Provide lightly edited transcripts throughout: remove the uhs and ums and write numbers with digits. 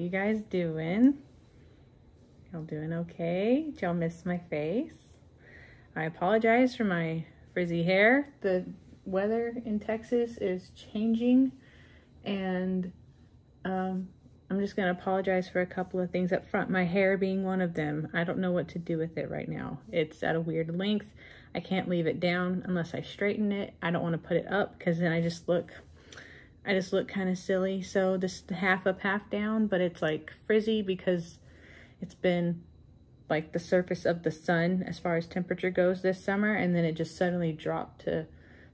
you guys doing? Y'all doing okay? Did y'all miss my face? I apologize for my frizzy hair. The weather in Texas is changing, and I'm just gonna apologize for a couple of things up front, my hair being one of them. I don't know what to do with it right now. It's at a weird length. I can't leave it down unless I straighten it. I don't want to put it up because then I just look kind of silly. So this is half up, half down, but it's like frizzy because it's been like the surface of the sun as far as temperature goes this summer, and then it just suddenly dropped to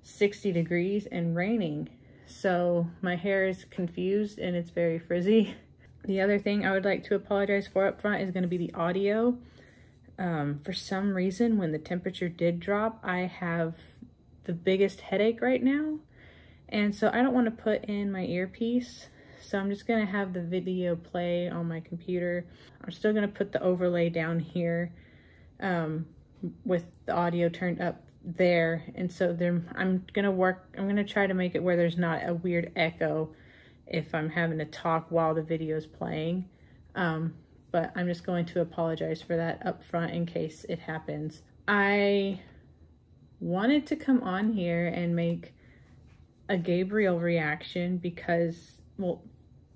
60 degrees and raining. So my hair is confused and it's very frizzy. The other thing I would like to apologize for up front is going to be the audio. For some reason, when the temperature did drop, I have the biggest headache right now. And so I don't want to put in my earpiece. So I'm just going to have the video play on my computer. I'm still going to put the overlay down here with the audio turned up there. And so I'm going to try to make it where there's not a weird echo if I'm having to talk while the video is playing. But I'm just going to apologize for that up front in case it happens. I wanted to come on here and make a Gabriel reaction because, well,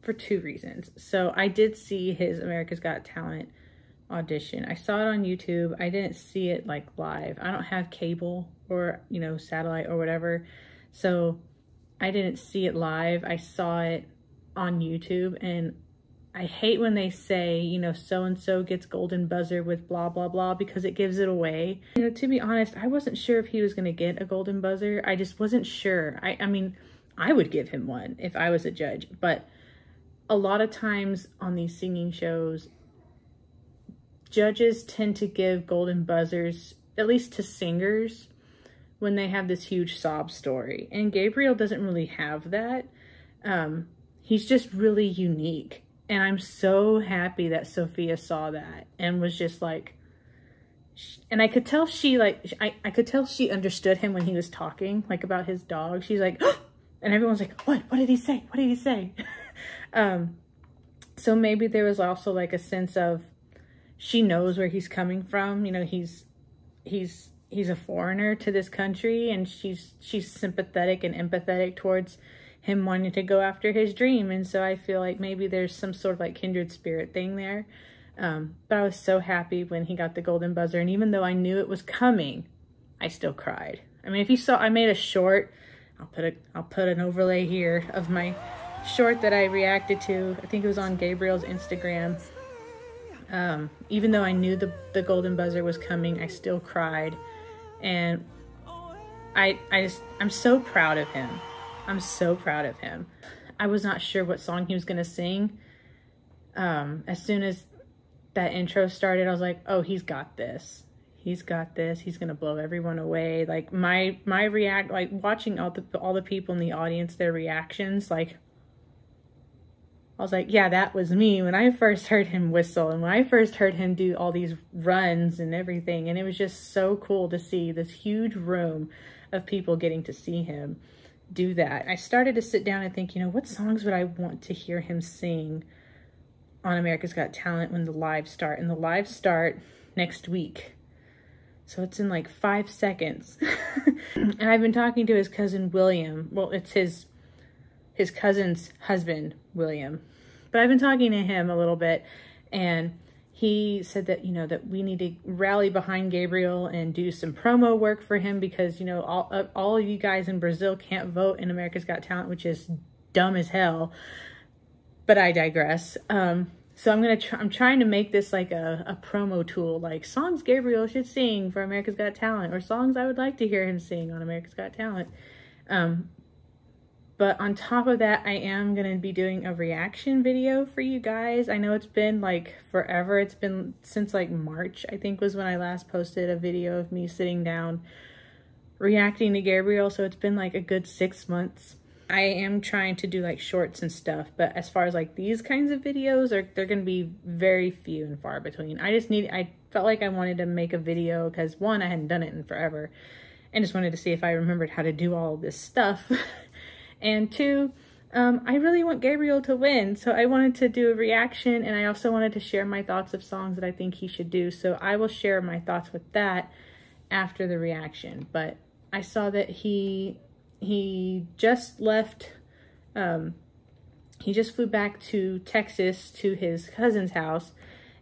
for two reasons. So I did see his America's Got Talent audition. I saw it on YouTube. I didn't see it like live. I don't have cable or, you know, satellite or whatever. So I didn't see it live. I saw it on YouTube, and I hate when they say, you know, so-and-so gets golden buzzer with blah, blah, blah, because it gives it away. You know, to be honest, I wasn't sure if he was going to get a golden buzzer. I just wasn't sure. I mean, I would give him one if I was a judge, but a lot of times on these singing shows, judges tend to give golden buzzers, at least to singers, when they have this huge sob story. And Gabriel doesn't really have that. He's just really unique. And I'm so happy that Sophia saw that and was just like, and I could tell she like, I could tell she understood him when he was talking, like about his dog. She's like, oh! And everyone's like, what did he say? What did he say? So maybe there was also like a sense of, she knows where he's coming from. You know, he's a foreigner to this country, and she's sympathetic and empathetic towards him wanting to go after his dream. And so I feel like maybe there's some sort of like kindred spirit thing there. But I was so happy when he got the golden buzzer. And even though I knew it was coming, I still cried. I mean, if you saw, I made a short, I'll put an overlay here of my short that I reacted to. I think it was on Gabriel's Instagram. Even though I knew the golden buzzer was coming, I still cried. And I'm so proud of him. I'm so proud of him. I was not sure what song he was going to sing. As soon as that intro started, I was like, oh, he's got this. He's got this. He's going to blow everyone away. Like my like watching all the people in the audience, their reactions, like, I was like, yeah, that was me when I first heard him whistle and when I first heard him do all these runs and everything. And it was just so cool to see this huge room of people getting to see him do that. I started to sit down and think, you know, what songs would I want to hear him sing on America's Got Talent when the live start? And the live start next week. So it's in like 5 seconds. And I've been talking to his cousin, William. Well, it's his cousin's husband, William. But I've been talking to him a little bit, and he said that, you know, that we need to rally behind Gabriel and do some promo work for him because, you know, all of you guys in Brazil can't vote in America's Got Talent, which is dumb as hell. But I digress. So I'm trying to make this like a promo tool, like songs Gabriel should sing for America's Got Talent, or songs I would like to hear him sing on America's Got Talent. But on top of that, I am going to be doing a reaction video for you guys. I know it's been like forever. It's been since like March, I think, was when I last posted a video of me sitting down reacting to Gabriel. So it's been like a good 6 months. I am trying to do like shorts and stuff, but as far as like these kinds of videos, they're going to be very few and far between. I felt like I wanted to make a video because, one, I hadn't done it in forever and just wanted to see if I remembered how to do all of this stuff. And two, I really want Gabriel to win, so I wanted to do a reaction, and I also wanted to share my thoughts of songs that I think he should do. So I will share my thoughts with that after the reaction. But I saw that he just left, he just flew back to Texas to his cousin's house,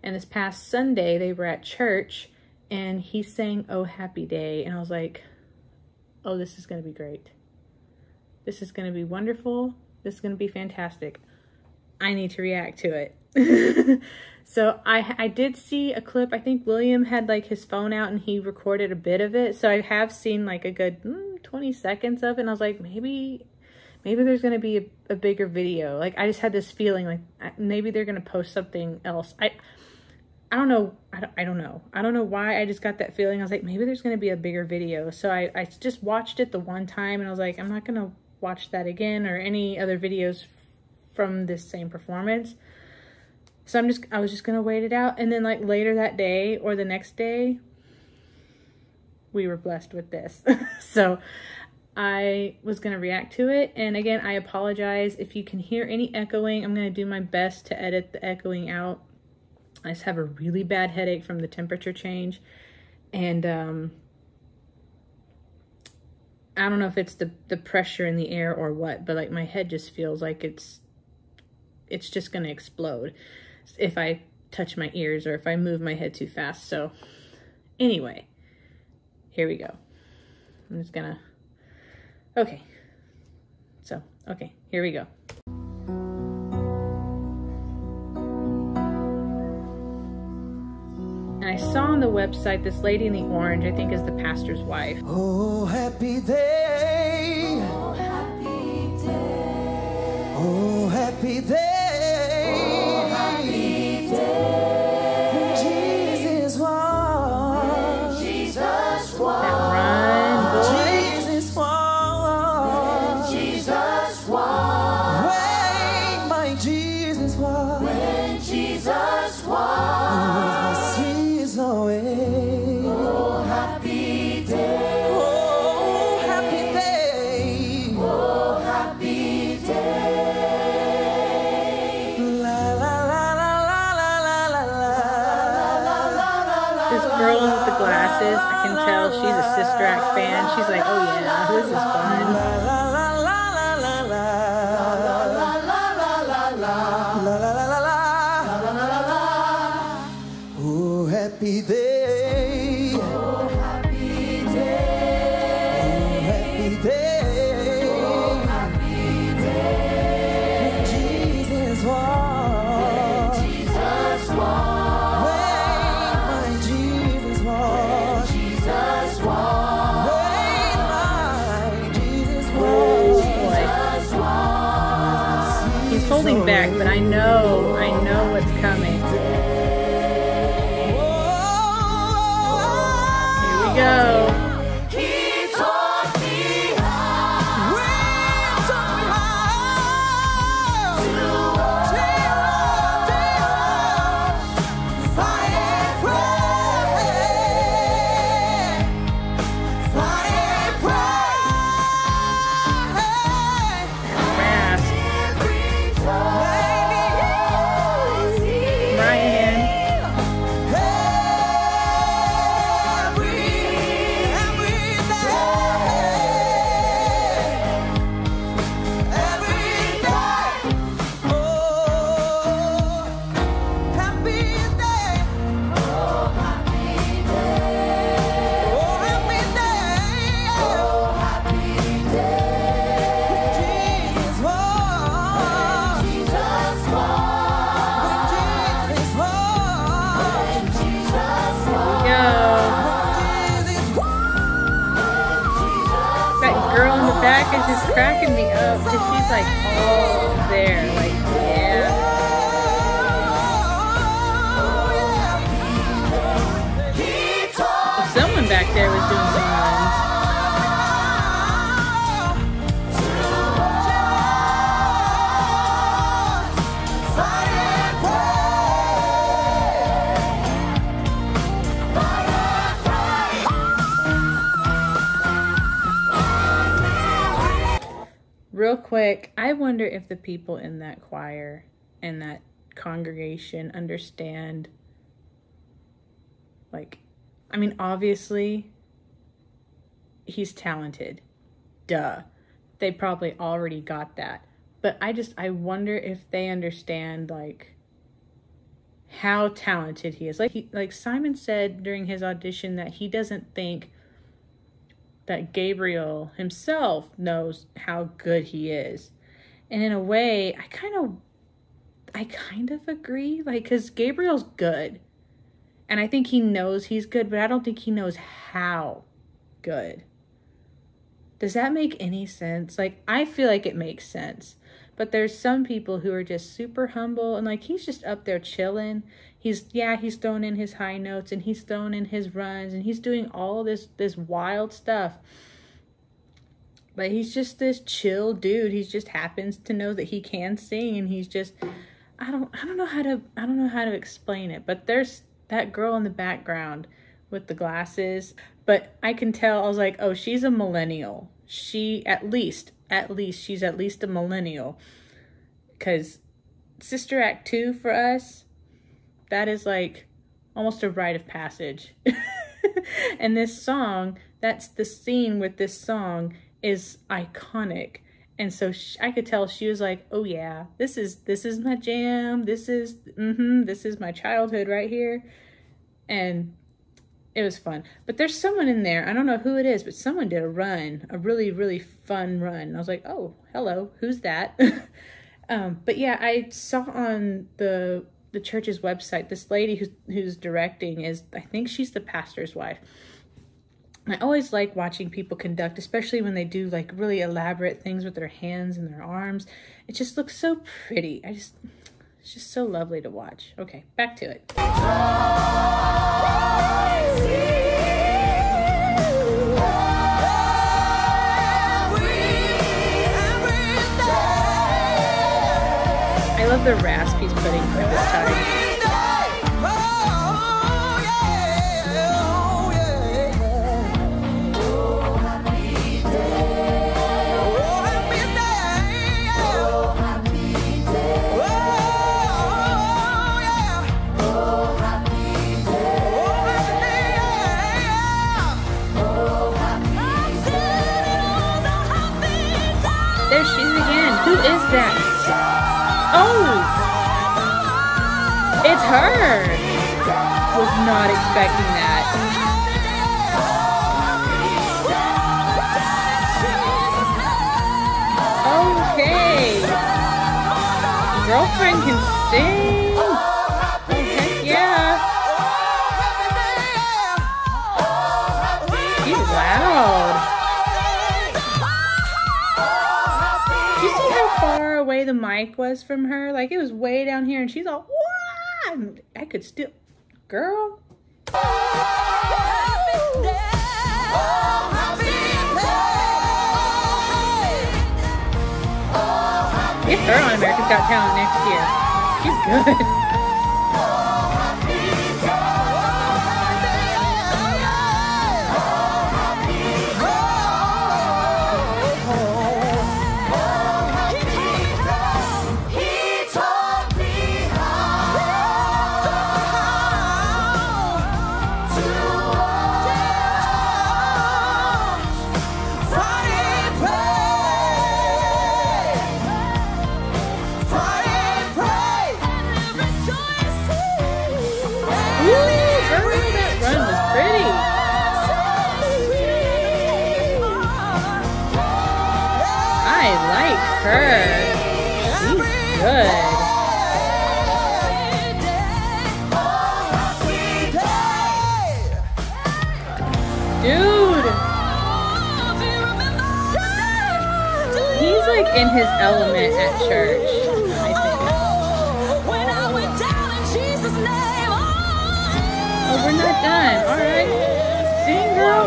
and this past Sunday they were at church, and he sang "Oh Happy Day," and I was like, oh, this is going to be great. This is going to be wonderful. This is going to be fantastic. I need to react to it. So I did see a clip. I think William had like his phone out and he recorded a bit of it. So I have seen like a good 20 seconds of it. And I was like, maybe there's going to be a bigger video. Like, I just had this feeling like maybe they're going to post something else. I don't know. I don't know. I don't know why I just got that feeling. I was like, maybe there's going to be a bigger video. So I just watched it the one time and I was like, I'm not going to watch that again or any other videos from this same performance. So I was just going to wait it out. And then like later that day or the next day, we were blessed with this. So I was going to react to it. And again, I apologize if you can hear any echoing. I'm going to do my best to edit the echoing out. I just have a really bad headache from the temperature change. And I don't know if it's the pressure in the air or what, but like my head just feels like it's just going to explode if I touch my ears or if I move my head too fast. So anyway, here we go. I'm just going to, okay. So, okay, here we go. And I saw on the website this lady in the orange, I think is the pastor's wife. Oh, happy day. Oh, happy day. Oh, happy day. Oh, happy day. When Jesus walked. When Jesus walked. That run, boy. Jesus walked. When Jesus walked. When my Jesus walked. When Jesus walked. Oh, happy day. Oh, happy day. Oh, happy day. La la la la la la la la la. This girl with the glasses, I can tell she's a Sister Act fan. She's like, oh yeah, this is fun. La la la la la la la la la la la. Oh, happy day. Holding back, but I know what's coming. Here we go. He taught me how to fight and pray. Fight and pray. Grasp. Back is just cracking me up because she's like all there, like yeah. If someone back there was doing some runs. Real quick, quick, I wonder if the people in that choir and that congregation understand, like, I mean, obviously, he's talented. Duh. They probably already got that. But I wonder if they understand, like, how talented he is. Like Simon said during his audition that he doesn't think that Gabriel himself knows how good he is. And in a way, I kind of agree, like, because Gabriel's good. And I think he knows he's good, but I don't think he knows how good. Does that make any sense? Like, I feel like it makes sense. But there's some people who are just super humble, and like, he's just up there chilling. He's throwing in his high notes, and he's throwing in his runs, and he's doing all this wild stuff. But he's just this chill dude. He just happens to know that he can sing, and he's just, I don't know how to explain it. But there's that girl in the background with the glasses. But I can tell, I was like, oh, she's a millennial. She, at least, she's at least a millennial. Because Sister Act 2 for us, that is like almost a rite of passage. And this song, that's the scene with this song, is iconic. And so I could tell she was like, oh yeah, this is my jam. This is my childhood right here. And it was fun. But there's someone in there, I don't know who it is, but someone did a run, a really, really fun run. And I was like, oh, hello, who's that? But yeah, I saw on the church's website, this lady who's directing is, I think she's the pastor's wife. And I always like watching people conduct, especially when they do like really elaborate things with their hands and their arms. It just looks so pretty. It's just so lovely to watch. Okay, back to it. I love the rasp he's putting for this time. There she is again. Who is that? Oh! It's her! Was not expecting that. Okay. Girlfriend can sing. Oh, heck yeah. She's loud. Do you see how far away the mic was from her? Like, it was way down here, and she's all, "Wah!" I could still, girl. Get her on America's Got Talent next year. She's good. She's good. Dude, he's like in his element at church, I think. Oh, we're not done. All right, sing, girl.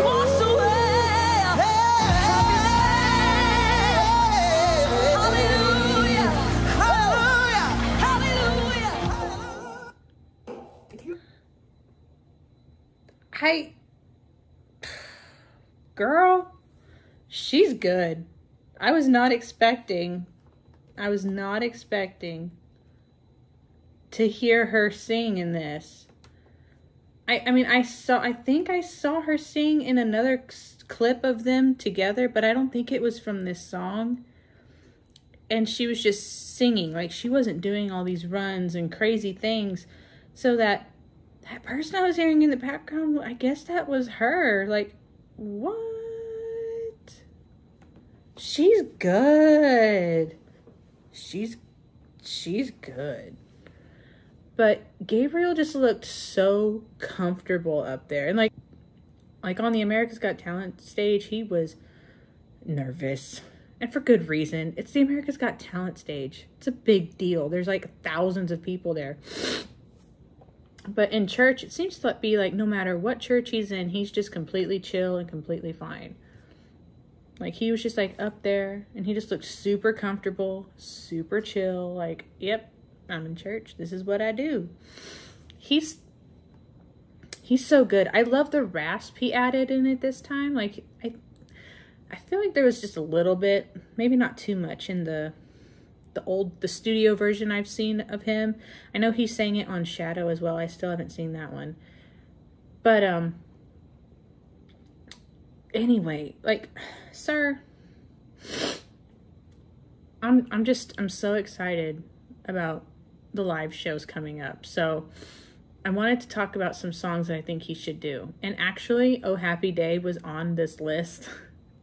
Girl, she's good. I was not expecting to hear her sing in this. I mean, I think I saw her sing in another clip of them together, but I don't think it was from this song. And she was just singing, like she wasn't doing all these runs and crazy things. So that person I was hearing in the background, I guess that was her. Like, what? She's good. She's good. But Gabriel just looked so comfortable up there. And like on the America's Got Talent stage, he was nervous. And for good reason. It's the America's Got Talent stage. It's a big deal. There's like thousands of people there. But in church, it seems to be like no matter what church he's in, he's just completely chill and completely fine. Like he was just like up there and he just looked super comfortable, super chill. Like, yep, I'm in church. This is what I do. He's so good. I love the rasp he added in it this time. Like, I feel like there was just a little bit, maybe not too much in the studio version I've seen of him. I know he sang it on Shadow as well. I still haven't seen that one. But, anyway, like, sir, I'm so excited about the live shows coming up. So I wanted to talk about some songs that I think he should do. And actually, Oh Happy Day was on this list.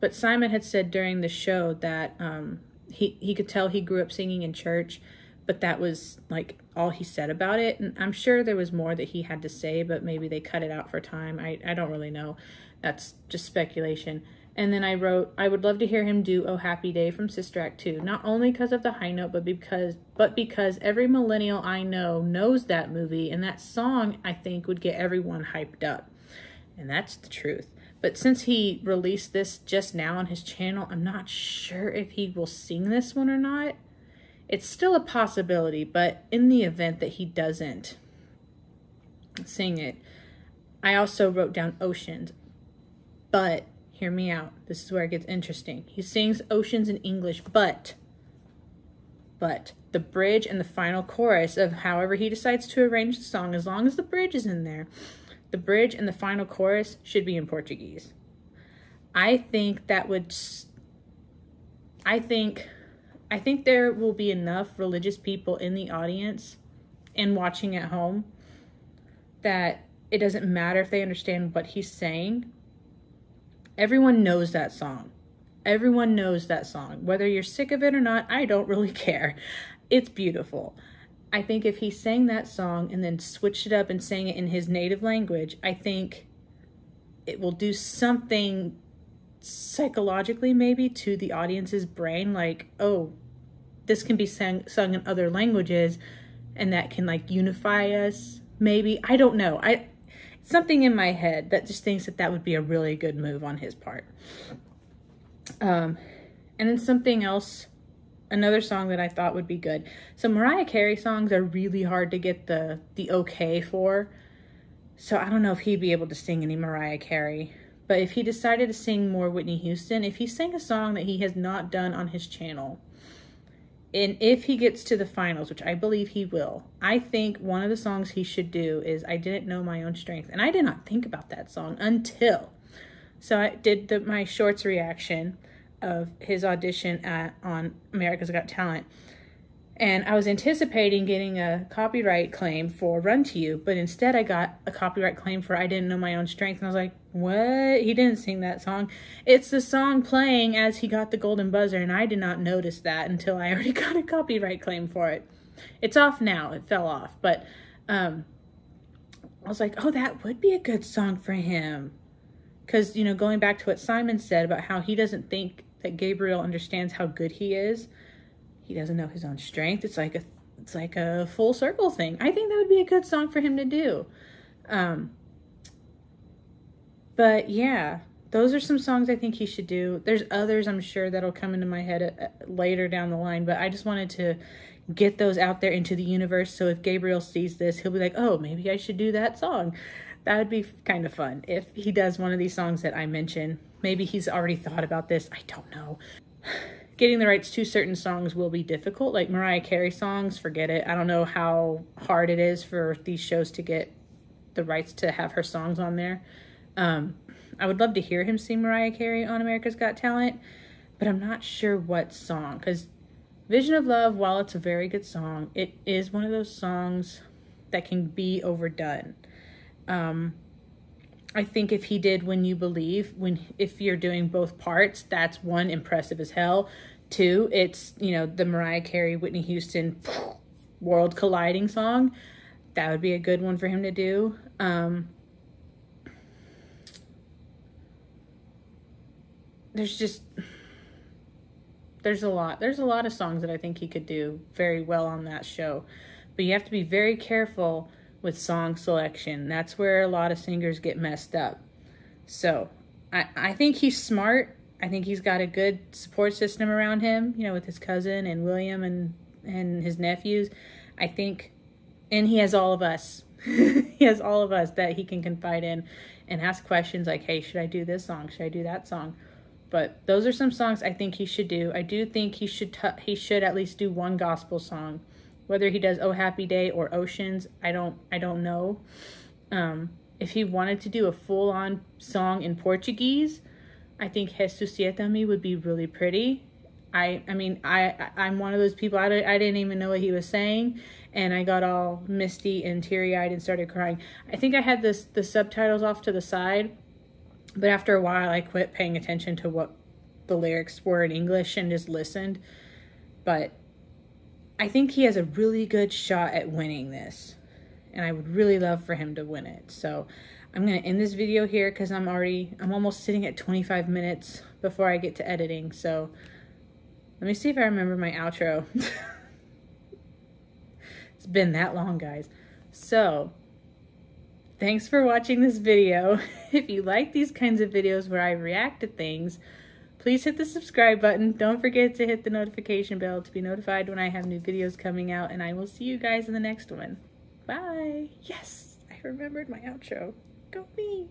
But Simon had said during the show that he could tell he grew up singing in church, but that was like all he said about it. And I'm sure there was more that he had to say, but maybe they cut it out for time. I don't really know. That's just speculation. And then I wrote, I would love to hear him do Oh Happy Day from Sister Act 2, not only because of the high note, but because every millennial I know knows that movie, and that song, I think, would get everyone hyped up. And that's the truth. But since he released this just now on his channel, I'm not sure if he will sing this one or not. It's still a possibility, but in the event that he doesn't sing it, I also wrote down Oceans. But, hear me out. This is where it gets interesting. He sings Oceans in English, but the bridge and the final chorus of however he decides to arrange the song, as long as the bridge is in there, the bridge and the final chorus should be in Portuguese. I think that would... I think there will be enough religious people in the audience and watching at home that it doesn't matter if they understand what he's saying. Everyone knows that song. Everyone knows that song. Whether you're sick of it or not, I don't really care. It's beautiful. I think if he sang that song and then switched it up and sang it in his native language, I think it will do something psychologically maybe to the audience's brain. Like, oh, this can be sung in other languages and that can like unify us. Maybe. I don't know. Something in my head that just thinks that would be a really good move on his part. And then something else, another song that I thought would be good. So Mariah Carey songs are really hard to get the okay for. So I don't know if he'd be able to sing any Mariah Carey. But if he decided to sing more Whitney Houston, if he sang a song that he has not done on his channel, and if he gets to the finals, which I believe he will, I think one of the songs he should do is I Didn't Know My Own Strength. And I did not think about that song until. So I did my shorts reaction of his audition on America's Got Talent. And I was anticipating getting a copyright claim for Run to You, but instead I got a copyright claim for I Didn't Know My Own Strength. And I was like, what? He didn't sing that song. It's the song playing as he got the golden buzzer, and I did not notice that until I already got a copyright claim for it. It's off now. It fell off. But I was like, oh, that would be a good song for him. Because, you know, going back to what Simon said about how he doesn't think that Gabriel understands how good he is. He doesn't know his own strength. It's like a full circle thing. I think that would be a good song for him to do. But yeah, those are some songs I think he should do. There's others I'm sure that'll come into my head later down the line, but I just wanted to get those out there into the universe. So if Gabriel sees this, he'll be like, oh, maybe I should do that song. That would be kind of fun if he does one of these songs that I mentioned. Maybe he's already thought about this. I don't know. getting the rights to certain songs will be difficult. Like Mariah Carey songs, forget it. I don't know how hard it is for these shows to get the rights to have her songs on there. I would love to hear him sing Mariah Carey on America's Got Talent, but I'm not sure what song, because Vision of Love, while it's a very good song, it is one of those songs that can be overdone. I think if he did When You Believe, if you're doing both parts, that's one, impressive as hell. Two, it's, you know, the Mariah Carey, Whitney Houston world colliding song. That would be a good one for him to do. There's a lot of songs that I think he could do very well on that show. But you have to be very careful with song selection. That's where a lot of singers get messed up. So I think he's smart. I think he's got a good support system around him, you know, with his cousin and William and his nephews. I think, and he has all of us. He has all of us that he can confide in and ask questions like, hey, should I do this song? Should I do that song? But those are some songs I think he should do. I do think he should at least do one gospel song. Whether he does Oh Happy Day or Oceans, I don't know. If he wanted to do a full-on song in Portuguese, I think Jesus Siete-Me would be really pretty. I'm one of those people, I didn't even know what he was saying, and I got all misty and teary-eyed and started crying. I think I had the subtitles off to the side, but after a while I quit paying attention to what the lyrics were in English and just listened. But I think he has a really good shot at winning this, and I would really love for him to win it. So I'm going to end this video here because I'm almost sitting at 25 minutes before I get to editing. So let me see if I remember my outro. It's been that long, guys. So thanks for watching this video. If you like these kinds of videos where I react to things, please hit the subscribe button. Don't forget to hit the notification bell to be notified when I have new videos coming out, and I will see you guys in the next one. Bye. Yes, I remembered my outro. Go me.